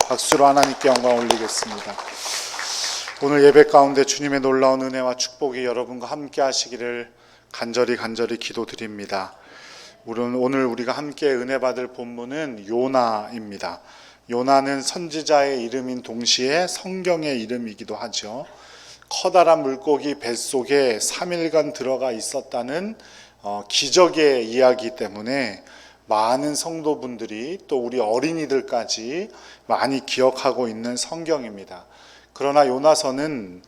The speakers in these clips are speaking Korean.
박수로 하나님께 영광 올리겠습니다. 오늘 예배 가운데 주님의 놀라운 은혜와 축복이 여러분과 함께 하시기를 간절히 기도드립니다. 오늘 우리가 함께 은혜 받을 본문은 요나입니다. 요나는 선지자의 이름인 동시에 성경의 이름이기도 하죠. 커다란 물고기 뱃속에 3일간 들어가 있었다는 기적의 이야기 때문에 많은 성도분들이 또 우리 어린이들까지 많이 기억하고 있는 성경입니다. 그러나 요나서는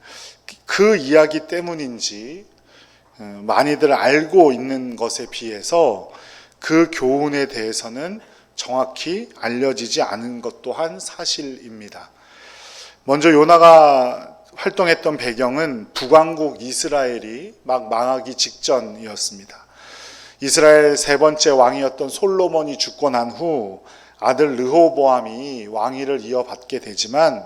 그 이야기 때문인지 많이들 알고 있는 것에 비해서 그 교훈에 대해서는 정확히 알려지지 않은 것 또한 사실입니다. 먼저 요나가 활동했던 배경은 북왕국 이스라엘이 막 망하기 직전이었습니다. 이스라엘 세 번째 왕이었던 솔로몬이 죽고 난 후 아들 르호보암이 왕위를 이어받게 되지만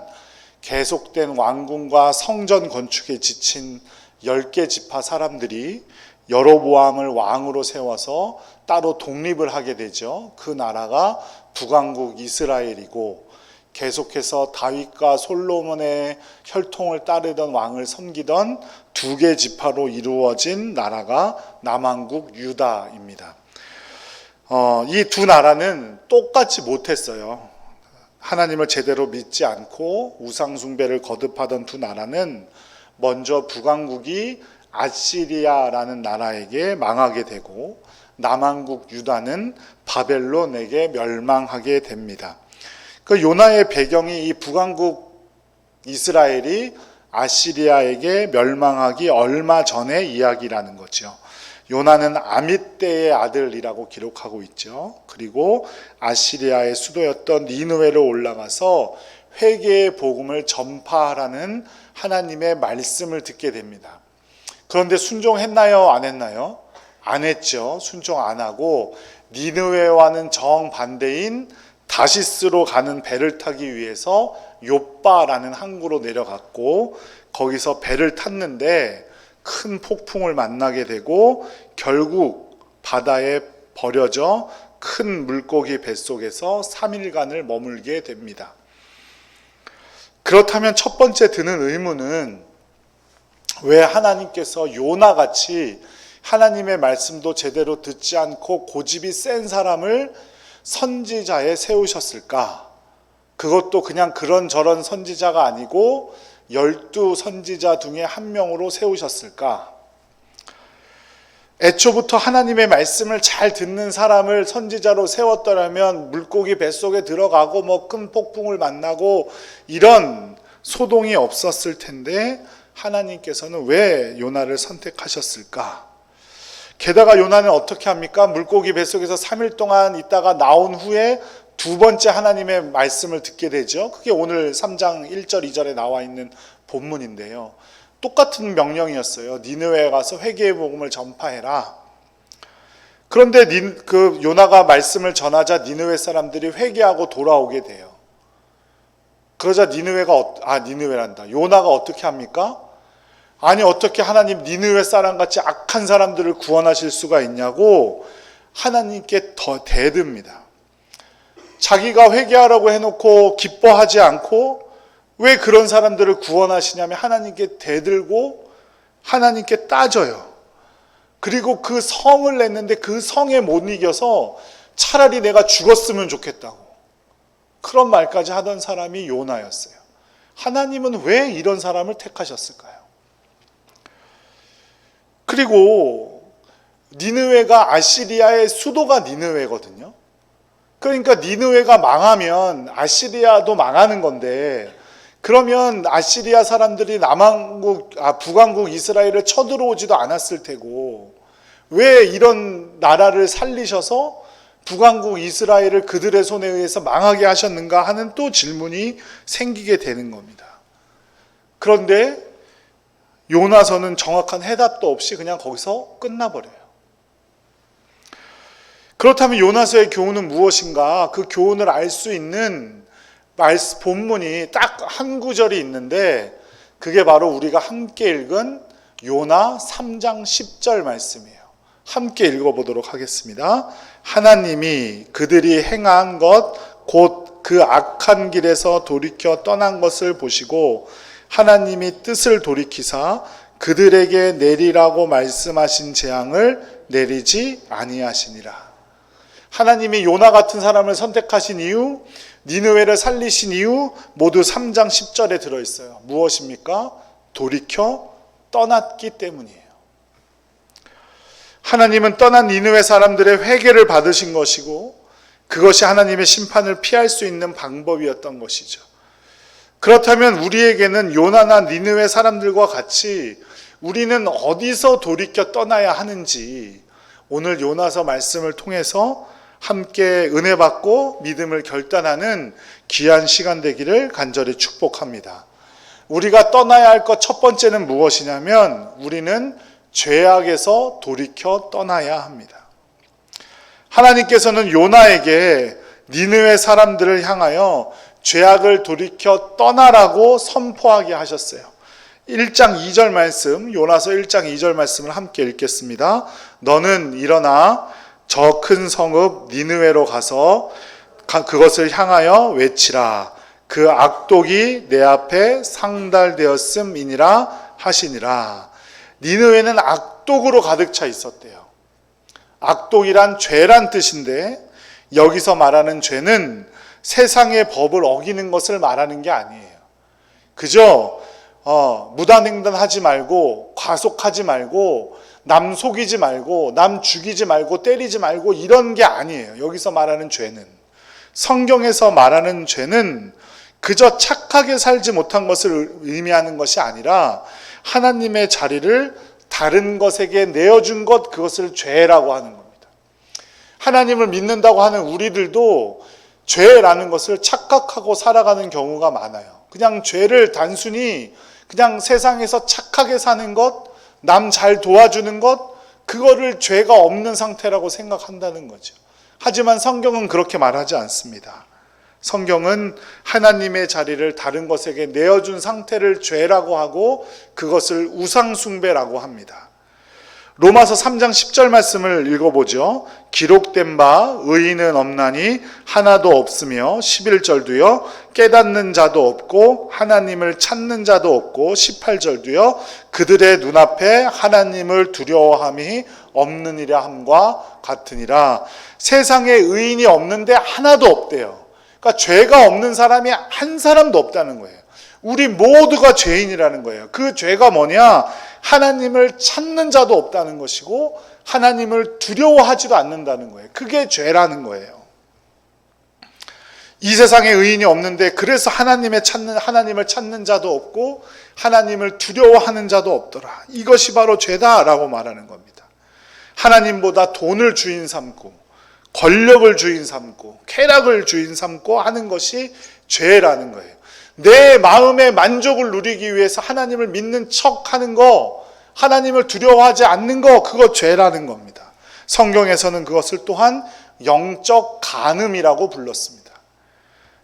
계속된 왕궁과 성전 건축에 지친 10개 지파 사람들이 여로보암을 왕으로 세워서 따로 독립을 하게 되죠. 그 나라가 북왕국 이스라엘이고 계속해서 다윗과 솔로몬의 혈통을 따르던 왕을 섬기던 2개 지파로 이루어진 나라가 남왕국 유다입니다. 이 두 나라는 똑같이 못했어요. 하나님을 제대로 믿지 않고 우상 숭배를 거듭하던 두 나라는 먼저 북왕국이 아시리아라는 나라에게 망하게 되고 남왕국 유다는 바벨론에게 멸망하게 됩니다. 그 요나의 배경이 이 북왕국 이스라엘이 아시리아에게 멸망하기 얼마 전의 이야기라는 거죠. 요나는 아밋떼의 아들이라고 기록하고 있죠. 그리고 아시리아의 수도였던 니느웨로 올라가서 회개의 복음을 전파하라는 하나님의 말씀을 듣게 됩니다. 그런데 순종했나요? 안 했나요? 안 했죠. 순종 안 하고 니느웨와는 정반대인 다시스로 가는 배를 타기 위해서 욥바라는 항구로 내려갔고 거기서 배를 탔는데 큰 폭풍을 만나게 되고 결국 바다에 버려져 큰 물고기 뱃속에서 3일간을 머물게 됩니다. 그렇다면 첫 번째 드는 의문은 왜 하나님께서 요나같이 하나님의 말씀도 제대로 듣지 않고 고집이 센 사람을 선지자에 세우셨을까? 그것도 그냥 그런저런 선지자가 아니고 12 선지자 중에 한 명으로 세우셨을까? 애초부터 하나님의 말씀을 잘 듣는 사람을 선지자로 세웠더라면 물고기 뱃속에 들어가고 큰 폭풍을 만나고 이런 소동이 없었을 텐데 하나님께서는 왜 요나를 선택하셨을까? 게다가 요나는 어떻게 합니까? 물고기 뱃속에서 3일 동안 있다가 나온 후에 두 번째 하나님의 말씀을 듣게 되죠. 그게 오늘 3장 1절 2절에 나와 있는 본문인데요. 똑같은 명령이었어요. 니느웨에 가서 회개의 복음을 전파해라. 그런데 그 요나가 말씀을 전하자 니느웨 사람들이 회개하고 돌아오게 돼요. 그러자 요나가 어떻게 합니까? 아니 어떻게 하나님 니느웨 사람같이 악한 사람들을 구원하실 수가 있냐고 하나님께 더 대듭니다. 자기가 회개하라고 해놓고 기뻐하지 않고 왜 그런 사람들을 구원하시냐면 하나님께 대들고 하나님께 따져요. 그리고 그 성을 냈는데 그 성에 못 이겨서 차라리 내가 죽었으면 좋겠다고 그런 말까지 하던 사람이 요나였어요. 하나님은 왜 이런 사람을 택하셨을까요? 그리고 니느웨가 아시리아의 수도가 니느웨거든요. 그러니까 니느웨가 망하면 아시리아도 망하는 건데 그러면 아시리아 사람들이 북왕국 이스라엘을 쳐들어오지도 않았을 테고 왜 이런 나라를 살리셔서 북왕국 이스라엘을 그들의 손에 의해서 망하게 하셨는가 하는 또 질문이 생기게 되는 겁니다. 그런데 요나서는 정확한 해답도 없이 그냥 거기서 끝나버려요. 그렇다면 요나서의 교훈은 무엇인가? 그 교훈을 알 수 있는 본문이 딱 한 구절이 있는데 그게 바로 우리가 함께 읽은 요나 3장 10절 말씀이에요. 함께 읽어보도록 하겠습니다. 하나님이 그들이 행한 것 곧 그 악한 길에서 돌이켜 떠난 것을 보시고 하나님이 뜻을 돌이키사 그들에게 내리라고 말씀하신 재앙을 내리지 아니하시니라. 하나님이 요나 같은 사람을 선택하신 이유, 니느웨를 살리신 이유 모두 3장 10절에 들어있어요. 무엇입니까? 돌이켜 떠났기 때문이에요. 하나님은 떠난 니느웨 사람들의 회개를 받으신 것이고 그것이 하나님의 심판을 피할 수 있는 방법이었던 것이죠. 그렇다면 우리에게는 요나나 니느웨 사람들과 같이 우리는 어디서 돌이켜 떠나야 하는지 오늘 요나서 말씀을 통해서 함께 은혜 받고 믿음을 결단하는 귀한 시간 되기를 간절히 축복합니다. 우리가 떠나야 할 것 첫 번째는 무엇이냐면 우리는 죄악에서 돌이켜 떠나야 합니다. 하나님께서는 요나에게 니느웨 사람들을 향하여 죄악을 돌이켜 떠나라고 선포하게 하셨어요. 1장 2절 말씀, 요나서 1장 2절 말씀을 함께 읽겠습니다. 너는 일어나 저 큰 성읍 니느웨로 가서 그것을 향하여 외치라. 그 악독이 내 앞에 상달되었음이니라 하시니라. 니느웨는 악독으로 가득 차 있었대요. 악독이란 죄란 뜻인데 여기서 말하는 죄는 세상의 법을 어기는 것을 말하는 게 아니에요. 그저 무단횡단하지 말고 과속하지 말고 남 속이지 말고 남 죽이지 말고 때리지 말고 이런 게 아니에요. 여기서 말하는 죄는, 성경에서 말하는 죄는 그저 착하게 살지 못한 것을 의미하는 것이 아니라 하나님의 자리를 다른 것에게 내어준 것, 그것을 죄라고 하는 겁니다. 하나님을 믿는다고 하는 우리들도 죄라는 것을 착각하고 살아가는 경우가 많아요. 그냥 죄를 단순히 그냥 세상에서 착하게 사는 것, 남 잘 도와주는 것, 그거를 죄가 없는 상태라고 생각한다는 거죠. 하지만 성경은 그렇게 말하지 않습니다. 성경은 하나님의 자리를 다른 것에게 내어준 상태를 죄라고 하고 그것을 우상숭배라고 합니다. 로마서 3장 10절 말씀을 읽어보죠. 기록된 바 의인은 없나니 하나도 없으며 11절도요. 깨닫는 자도 없고 하나님을 찾는 자도 없고 18절도요. 그들의 눈앞에 하나님을 두려워함이 없느니라 함과 같으니라. 세상에 의인이 없는데 하나도 없대요. 그러니까 죄가 없는 사람이 한 사람도 없다는 거예요. 우리 모두가 죄인이라는 거예요. 그 죄가 뭐냐? 하나님을 찾는 자도 없다는 것이고 하나님을 두려워하지도 않는다는 거예요. 그게 죄라는 거예요. 이 세상에 의인이 없는데 그래서 하나님을 찾는 자도 없고 하나님을 두려워하는 자도 없더라. 이것이 바로 죄다라고 말하는 겁니다. 하나님보다 돈을 주인 삼고 권력을 주인 삼고 쾌락을 주인 삼고 하는 것이 죄라는 거예요. 내 마음의 만족을 누리기 위해서 하나님을 믿는 척하는 거, 하나님을 두려워하지 않는 거, 그거 죄라는 겁니다. 성경에서는 그것을 또한 영적 간음이라고 불렀습니다.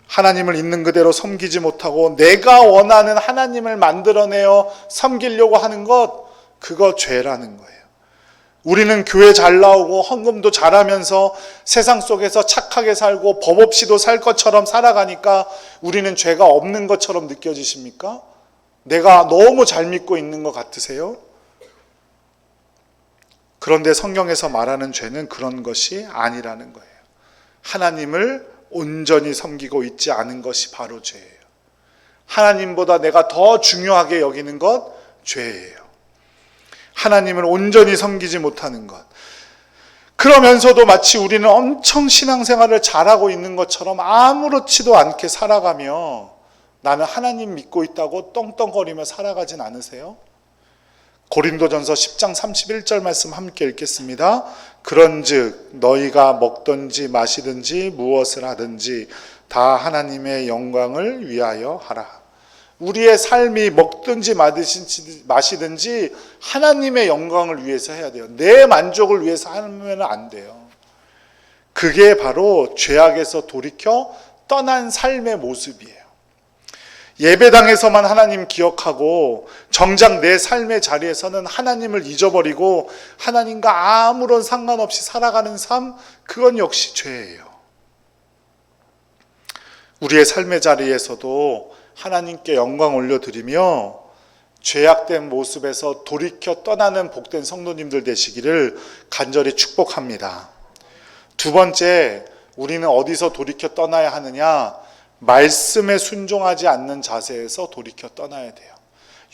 하나님을 있는 그대로 섬기지 못하고 내가 원하는 하나님을 만들어내어 섬기려고 하는 것, 그거 죄라는 거예요. 우리는 교회 잘 나오고 헌금도 잘하면서 세상 속에서 착하게 살고 법 없이도 살 것처럼 살아가니까 우리는 죄가 없는 것처럼 느껴지십니까? 내가 너무 잘 믿고 있는 것 같으세요? 그런데 성경에서 말하는 죄는 그런 것이 아니라는 거예요. 하나님을 온전히 섬기고 있지 않은 것이 바로 죄예요. 하나님보다 내가 더 중요하게 여기는 것, 죄예요. 하나님을 온전히 섬기지 못하는 것. 그러면서도 마치 우리는 엄청 신앙생활을 잘하고 있는 것처럼 아무렇지도 않게 살아가며 나는 하나님 믿고 있다고 떵떵거리며 살아가진 않으세요? 고린도전서 10장 31절 말씀 함께 읽겠습니다. 그런즉 너희가 먹든지 마시든지 무엇을 하든지 다 하나님의 영광을 위하여 하라. 우리의 삶이 먹든지 마시든지 하나님의 영광을 위해서 해야 돼요. 내 만족을 위해서 하면 안 돼요. 그게 바로 죄악에서 돌이켜 떠난 삶의 모습이에요. 예배당에서만 하나님 기억하고 정작 내 삶의 자리에서는 하나님을 잊어버리고 하나님과 아무런 상관없이 살아가는 삶, 그건 역시 죄예요. 우리의 삶의 자리에서도 하나님께 영광 올려드리며 죄악된 모습에서 돌이켜 떠나는 복된 성도님들 되시기를 간절히 축복합니다. 두 번째, 우리는 어디서 돌이켜 떠나야 하느냐? 말씀에 순종하지 않는 자세에서 돌이켜 떠나야 돼요.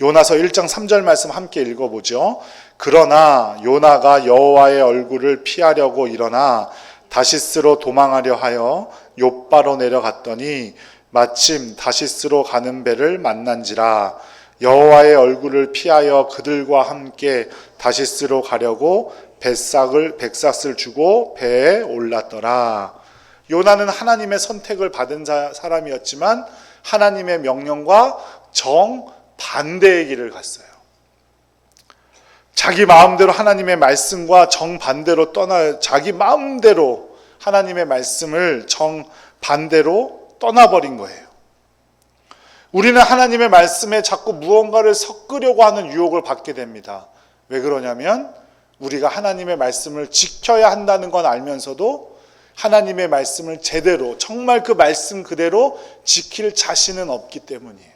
요나서 1장 3절 말씀 함께 읽어보죠. 그러나 요나가 여호와의 얼굴을 피하려고 일어나 다시스로 도망하려 하여 욥바로 내려갔더니 마침 다시스로 가는 배를 만난지라. 여호와의 얼굴을 피하여 그들과 함께 다시스로 가려고 백삭을 주고 배에 올랐더라. 요나는 하나님의 선택을 받은 사람이었지만 하나님의 명령과 정반대의 길을 갔어요. 자기 마음대로 하나님의 말씀과 정반대로 자기 마음대로 하나님의 말씀을 정반대로 떠나버린 거예요. 우리는 하나님의 말씀에 자꾸 무언가를 섞으려고 하는 유혹을 받게 됩니다. 왜 그러냐면 우리가 하나님의 말씀을 지켜야 한다는 건 알면서도 하나님의 말씀을 제대로 정말 그 말씀 그대로 지킬 자신은 없기 때문이에요.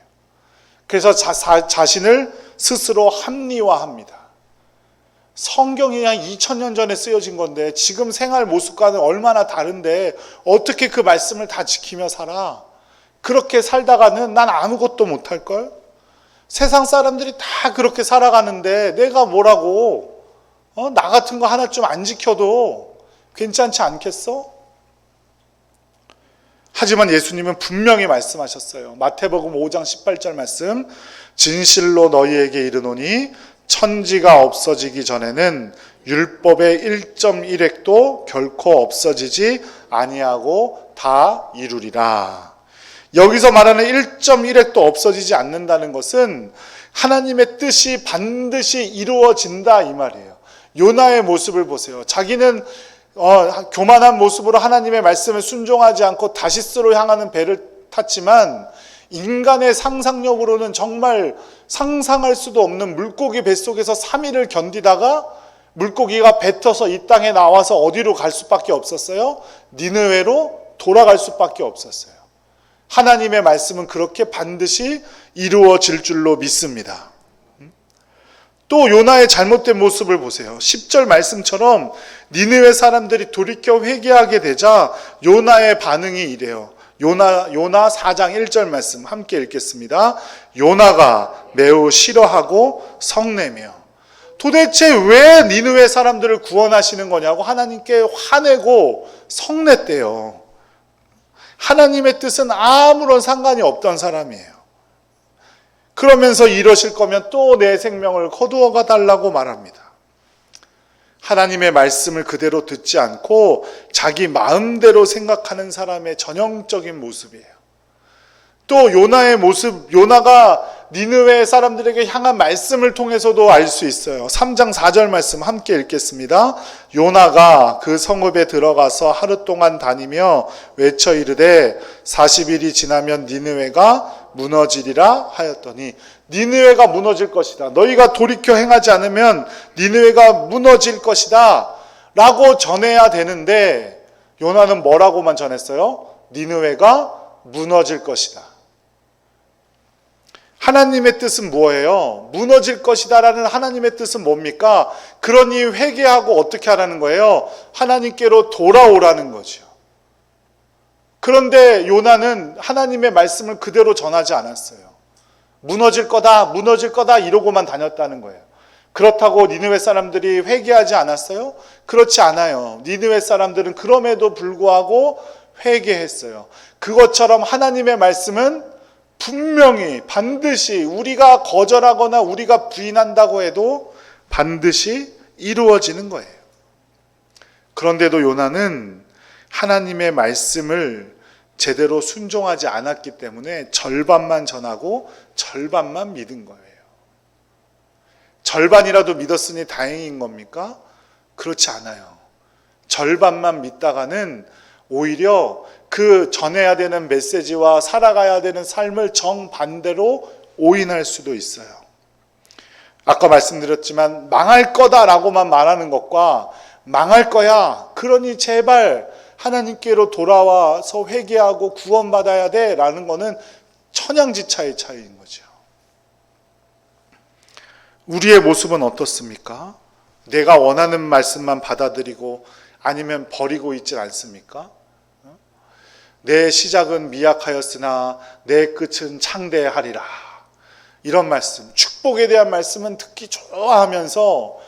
그래서 자신을 스스로 합리화합니다. 성경이 한 2000년 전에 쓰여진 건데 지금 생활 모습과는 얼마나 다른데 어떻게 그 말씀을 다 지키며 살아? 그렇게 살다가는 난 아무것도 못할걸? 세상 사람들이 다 그렇게 살아가는데 내가 뭐라고? 나 같은 거 하나 좀 안 지켜도 괜찮지 않겠어? 하지만 예수님은 분명히 말씀하셨어요. 마태복음 5장 18절 말씀, 진실로 너희에게 이르노니 천지가 없어지기 전에는 율법의 1.1획도 결코 없어지지 아니하고 다 이루리라. 여기서 말하는 1.1획도 없어지지 않는다는 것은 하나님의 뜻이 반드시 이루어진다 이 말이에요. 요나의 모습을 보세요. 자기는 교만한 모습으로 하나님의 말씀에 순종하지 않고 다시스로 향하는 배를 탔지만 인간의 상상력으로는 정말 상상할 수도 없는 물고기 뱃속에서 3일을 견디다가 물고기가 뱉어서 이 땅에 나와서 어디로 갈 수밖에 없었어요? 니느웨로 돌아갈 수밖에 없었어요. 하나님의 말씀은 그렇게 반드시 이루어질 줄로 믿습니다. 또 요나의 잘못된 모습을 보세요. 10절 말씀처럼 니느웨 사람들이 돌이켜 회개하게 되자 요나의 반응이 이래요. 요나 4장 1절 말씀 함께 읽겠습니다. 요나가 매우 싫어하고 성내며. 도대체 왜 니느웨 사람들을 구원하시는 거냐고 하나님께 화내고 성냈대요. 하나님의 뜻은 아무런 상관이 없던 사람이에요. 그러면서 이러실 거면 또 내 생명을 거두어가 달라고 말합니다. 하나님의 말씀을 그대로 듣지 않고 자기 마음대로 생각하는 사람의 전형적인 모습이에요. 또 요나의 모습, 요나가 니느웨 사람들에게 향한 말씀을 통해서도 알 수 있어요. 3장 4절 말씀 함께 읽겠습니다. 요나가 그 성읍에 들어가서 하루 동안 다니며 외쳐 이르되 40일이 지나면 니느웨가 무너지리라 하였더니, 니느웨가 무너질 것이다. 너희가 돌이켜 행하지 않으면 니느웨가 무너질 것이다 라고 전해야 되는데 요나는 뭐라고만 전했어요? 니느웨가 무너질 것이다. 하나님의 뜻은 뭐예요? 무너질 것이다 라는 하나님의 뜻은 뭡니까? 그러니 회개하고 어떻게 하라는 거예요? 하나님께로 돌아오라는 거죠. 그런데 요나는 하나님의 말씀을 그대로 전하지 않았어요. 무너질 거다 이러고만 다녔다는 거예요. 그렇다고 니느웨 사람들이 회개하지 않았어요? 그렇지 않아요. 니느웨 사람들은 그럼에도 불구하고 회개했어요. 그것처럼 하나님의 말씀은 분명히 반드시 우리가 거절하거나 우리가 부인한다고 해도 반드시 이루어지는 거예요. 그런데도 요나는 하나님의 말씀을 제대로 순종하지 않았기 때문에 절반만 전하고 절반만 믿은 거예요. 절반이라도 믿었으니 다행인 겁니까? 그렇지 않아요. 절반만 믿다가는 오히려 그 전해야 되는 메시지와 살아가야 되는 삶을 정반대로 오인할 수도 있어요. 아까 말씀드렸지만 망할 거다라고만 말하는 것과 망할 거야, 그러니 제발 하나님께로 돌아와서 회개하고 구원받아야 돼라는 것은 천양지차의 차이인 거죠. 우리의 모습은 어떻습니까? 내가 원하는 말씀만 받아들이고 아니면 버리고 있지 않습니까? 내 시작은 미약하였으나 내 끝은 창대하리라. 이런 말씀, 축복에 대한 말씀은 듣기 좋아하면서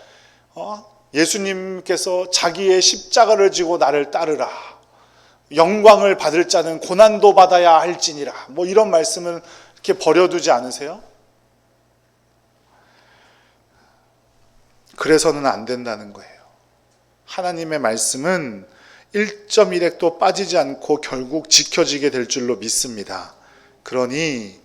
예수님께서 자기의 십자가를 지고 나를 따르라. 영광을 받을 자는 고난도 받아야 할지니라. 뭐 이런 말씀을 이렇게 버려두지 않으세요? 그래서는 안 된다는 거예요. 하나님의 말씀은 1.1핵도 빠지지 않고 결국 지켜지게 될 줄로 믿습니다. 그러니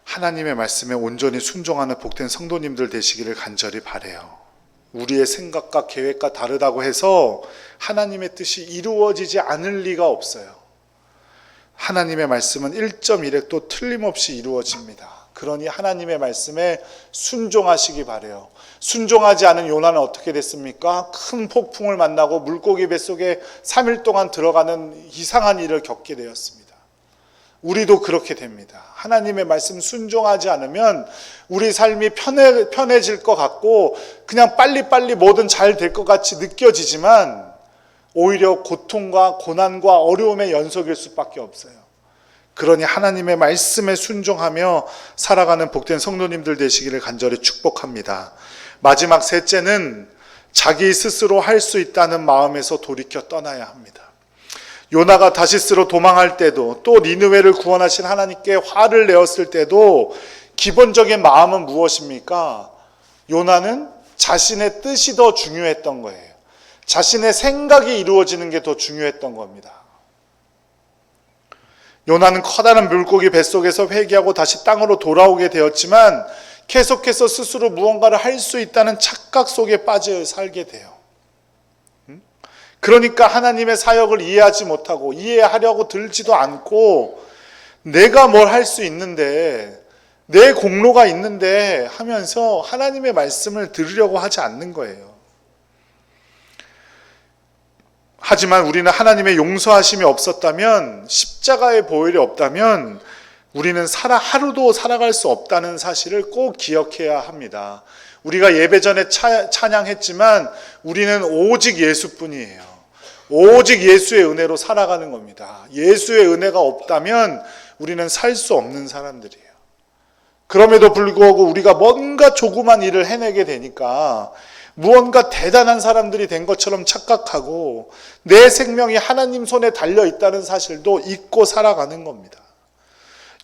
하나님의 말씀에 온전히 순종하는 복된 성도님들 되시기를 간절히 바라요. 우리의 생각과 계획과 다르다고 해서 하나님의 뜻이 이루어지지 않을 리가 없어요. 하나님의 말씀은 1.1핵도 틀림없이 이루어집니다. 그러니 하나님의 말씀에 순종하시기 바라요. 순종하지 않은 요나는 어떻게 됐습니까? 큰 폭풍을 만나고 물고기 뱃속에 3일 동안 들어가는 이상한 일을 겪게 되었습니다. 우리도 그렇게 됩니다. 하나님의 말씀 순종하지 않으면 우리 삶이 편해질 것 같고 그냥 빨리빨리 뭐든 잘 될 것 같이 느껴지지만 오히려 고통과 고난과 어려움의 연속일 수밖에 없어요. 그러니 하나님의 말씀에 순종하며 살아가는 복된 성도님들 되시기를 간절히 축복합니다. 마지막 셋째는 자기 스스로 할 수 있다는 마음에서 돌이켜 떠나야 합니다. 요나가 다시스로 도망할 때도 또 니느웨를 구원하신 하나님께 화를 내었을 때도 기본적인 마음은 무엇입니까? 요나는 자신의 뜻이 더 중요했던 거예요. 자신의 생각이 이루어지는 게 더 중요했던 겁니다. 요나는 커다란 물고기 뱃속에서 회개하고 다시 땅으로 돌아오게 되었지만 계속해서 스스로 무언가를 할 수 있다는 착각 속에 빠져 살게 돼요. 그러니까 하나님의 사역을 이해하지 못하고 이해하려고 들지도 않고 내가 뭘 할 수 있는데 내 공로가 있는데 하면서 하나님의 말씀을 들으려고 하지 않는 거예요. 하지만 우리는 하나님의 용서하심이 없었다면, 십자가의 보혈이 없다면 우리는 하루도 살아갈 수 없다는 사실을 꼭 기억해야 합니다. 우리가 예배 전에 찬양했지만 우리는 오직 예수뿐이에요. 오직 예수의 은혜로 살아가는 겁니다. 예수의 은혜가 없다면 우리는 살 수 없는 사람들이에요. 그럼에도 불구하고 우리가 뭔가 조그만 일을 해내게 되니까 무언가 대단한 사람들이 된 것처럼 착각하고 내 생명이 하나님 손에 달려 있다는 사실도 잊고 살아가는 겁니다.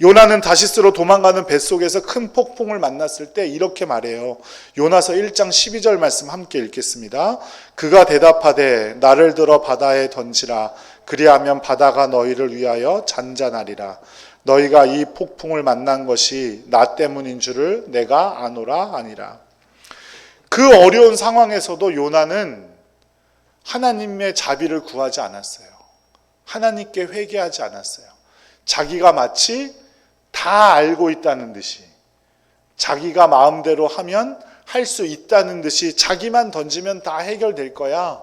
요나는 다시스로 도망가는 뱃속에서 큰 폭풍을 만났을 때 이렇게 말해요. 요나서 1장 12절 말씀 함께 읽겠습니다. 그가 대답하되 나를 들어 바다에 던지라. 그리하면 바다가 너희를 위하여 잔잔하리라. 너희가 이 폭풍을 만난 것이 나 때문인 줄을 내가 아노라 아니라. 그 어려운 상황에서도 요나는 하나님의 자비를 구하지 않았어요. 하나님께 회개하지 않았어요. 자기가 마치 다 알고 있다는 듯이, 자기가 마음대로 하면 할 수 있다는 듯이 자기만 던지면 다 해결될 거야.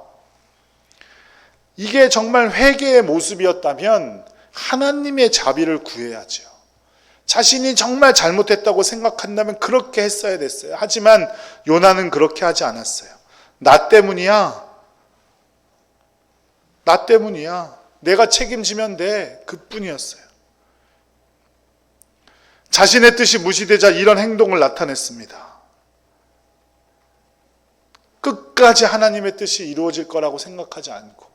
이게 정말 회개의 모습이었다면 하나님의 자비를 구해야죠. 자신이 정말 잘못했다고 생각한다면 그렇게 했어야 됐어요. 하지만 요나는 그렇게 하지 않았어요. 나 때문이야. 나 때문이야. 내가 책임지면 돼. 그뿐이었어요. 자신의 뜻이 무시되자 이런 행동을 나타냈습니다. 끝까지 하나님의 뜻이 이루어질 거라고 생각하지 않고,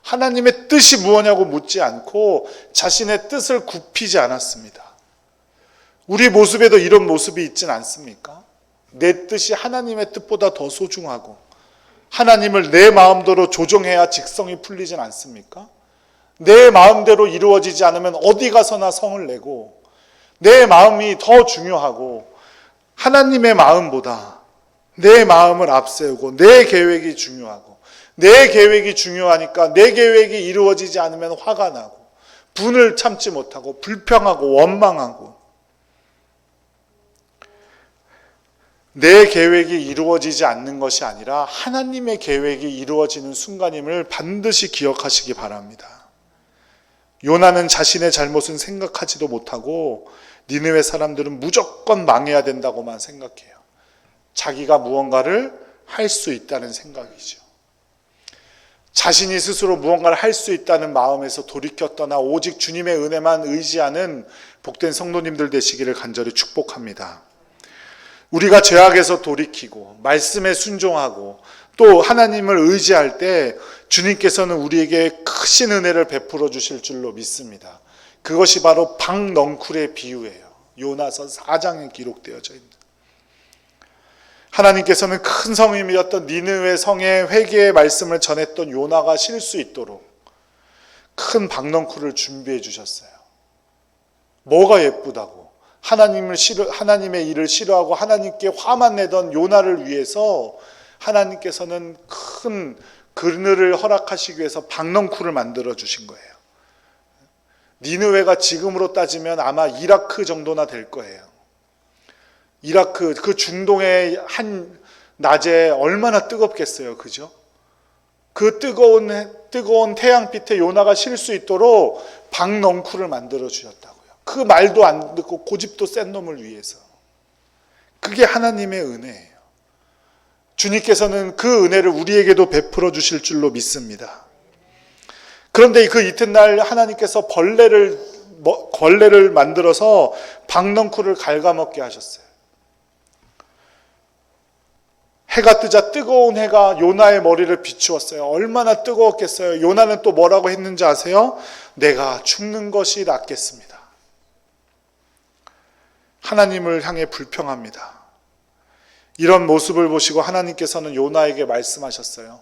하나님의 뜻이 무엇냐고 묻지 않고 자신의 뜻을 굽히지 않았습니다. 우리 모습에도 이런 모습이 있진 않습니까? 내 뜻이 하나님의 뜻보다 더 소중하고 하나님을 내 마음대로 조정해야 직성이 풀리진 않습니까? 내 마음대로 이루어지지 않으면 어디 가서나 성을 내고 내 마음이 더 중요하고 하나님의 마음보다 내 마음을 앞세우고 내 계획이 중요하고 내 계획이 중요하니까 내 계획이 이루어지지 않으면 화가 나고 분을 참지 못하고 불평하고 원망하고 내 계획이 이루어지지 않는 것이 아니라 하나님의 계획이 이루어지는 순간임을 반드시 기억하시기 바랍니다. 요나는 자신의 잘못은 생각하지도 못하고 니느웨 사람들은 무조건 망해야 된다고만 생각해요. 자기가 무언가를 할 수 있다는 생각이죠. 자신이 스스로 무언가를 할 수 있다는 마음에서 돌이켜 떠나 오직 주님의 은혜만 의지하는 복된 성도님들 되시기를 간절히 축복합니다. 우리가 죄악에서 돌이키고 말씀에 순종하고 또 하나님을 의지할 때 주님께서는 우리에게 크신 은혜를 베풀어 주실 줄로 믿습니다. 그것이 바로 박넝쿨의 비유예요. 요나서 4장에 기록되어져 있는. 하나님께서는 큰 성임이었던 니느웨 성의 회개의 말씀을 전했던 요나가 쉴 수 있도록 큰 박넝쿨을 준비해 주셨어요. 뭐가 예쁘다고 하나님의 일을 싫어하고 하나님께 화만 내던 요나를 위해서 하나님께서는 큰 그늘을 허락하시기 위해서 박넝쿨을 만들어 주신 거예요. 니느웨가 지금으로 따지면 아마 이라크 정도나 될 거예요. 이라크 그 중동의 한 낮에 얼마나 뜨겁겠어요, 그죠? 그 뜨거운 태양빛에 요나가 쉴 수 있도록 박넝쿨을 만들어 주셨다고요. 그 말도 안 듣고 고집도 센 놈을 위해서. 그게 하나님의 은혜예요. 주님께서는 그 은혜를 우리에게도 베풀어 주실 줄로 믿습니다. 그런데 그 이튿날 하나님께서 걸레를 만들어서 박넝쿨을 갉아먹게 하셨어요. 해가 뜨자 뜨거운 해가 요나의 머리를 비추었어요. 얼마나 뜨거웠겠어요. 요나는 또 뭐라고 했는지 아세요? 내가 죽는 것이 낫겠습니다. 하나님을 향해 불평합니다. 이런 모습을 보시고 하나님께서는 요나에게 말씀하셨어요.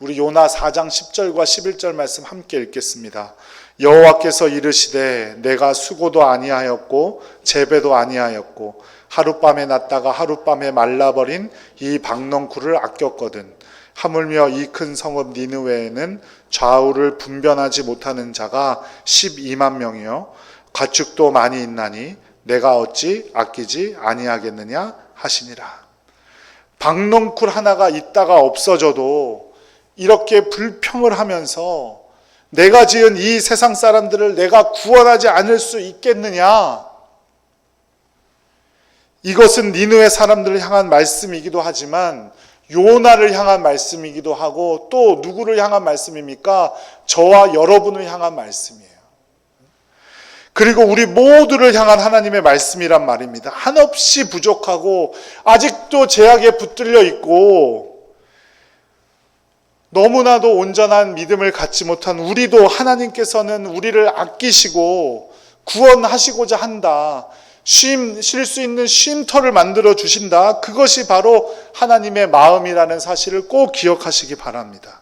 우리 요나 4장 10절과 11절 말씀 함께 읽겠습니다. 여호와께서 이르시되 내가 수고도 아니하였고 재배도 아니하였고 하룻밤에 났다가 하룻밤에 말라버린 이 박넝쿨을 아꼈거든. 하물며 이 큰 성읍 니느웨에는 좌우를 분변하지 못하는 자가 12만 명이요 가축도 많이 있나니 내가 어찌 아끼지 아니하겠느냐 하시니라. 박넝쿨 하나가 있다가 없어져도 이렇게 불평을 하면서 내가 지은 이 세상 사람들을 내가 구원하지 않을 수 있겠느냐. 이것은 니느웨 사람들을 향한 말씀이기도 하지만 요나를 향한 말씀이기도 하고 또 누구를 향한 말씀입니까? 저와 여러분을 향한 말씀이에요. 그리고 우리 모두를 향한 하나님의 말씀이란 말입니다. 한없이 부족하고 아직도 죄악에 붙들려 있고 너무나도 온전한 믿음을 갖지 못한 우리도 하나님께서는 우리를 아끼시고 구원하시고자 한다. 쉴 수 있는 쉼터를 만들어 주신다. 그것이 바로 하나님의 마음이라는 사실을 꼭 기억하시기 바랍니다.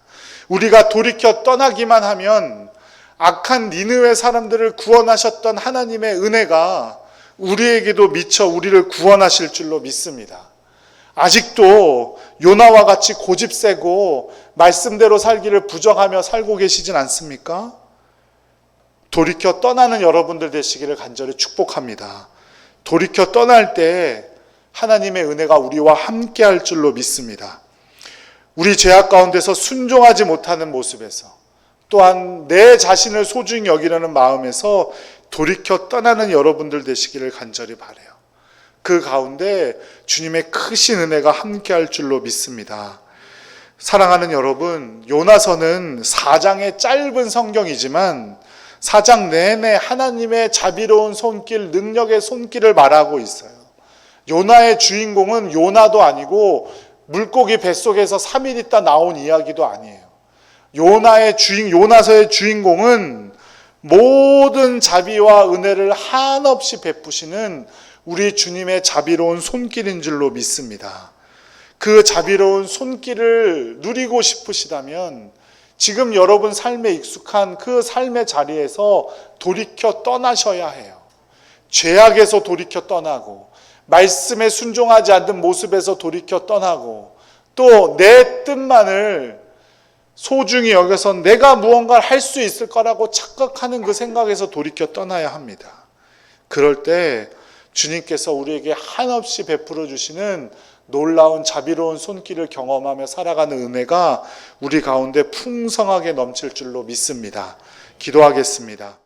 우리가 돌이켜 떠나기만 하면 악한 니느웨 사람들을 구원하셨던 하나님의 은혜가 우리에게도 미쳐 우리를 구원하실 줄로 믿습니다. 아직도 요나와 같이 고집세고 말씀대로 살기를 부정하며 살고 계시진 않습니까? 돌이켜 떠나는 여러분들 되시기를 간절히 축복합니다. 돌이켜 떠날 때 하나님의 은혜가 우리와 함께 할 줄로 믿습니다. 우리 죄악 가운데서 순종하지 못하는 모습에서 또한 내 자신을 소중히 여기려는 마음에서 돌이켜 떠나는 여러분들 되시기를 간절히 바라요. 그 가운데 주님의 크신 은혜가 함께 할 줄로 믿습니다. 사랑하는 여러분, 요나서는 4장의 짧은 성경이지만 4장 내내 하나님의 자비로운 손길, 능력의 손길을 말하고 있어요. 요나의 주인공은 요나도 아니고 물고기 뱃속에서 3일 있다 나온 이야기도 아니에요. 요나서의 주인공은 모든 자비와 은혜를 한없이 베푸시는 우리 주님의 자비로운 손길인 줄로 믿습니다. 그 자비로운 손길을 누리고 싶으시다면 지금 여러분 삶에 익숙한 그 삶의 자리에서 돌이켜 떠나셔야 해요. 죄악에서 돌이켜 떠나고 말씀에 순종하지 않는 모습에서 돌이켜 떠나고 또 내 뜻만을 소중히 여겨서 내가 무언가를 할 수 있을 거라고 착각하는 그 생각에서 돌이켜 떠나야 합니다. 그럴 때 주님께서 우리에게 한없이 베풀어 주시는 놀라운 자비로운 손길을 경험하며 살아가는 은혜가 우리 가운데 풍성하게 넘칠 줄로 믿습니다. 기도하겠습니다.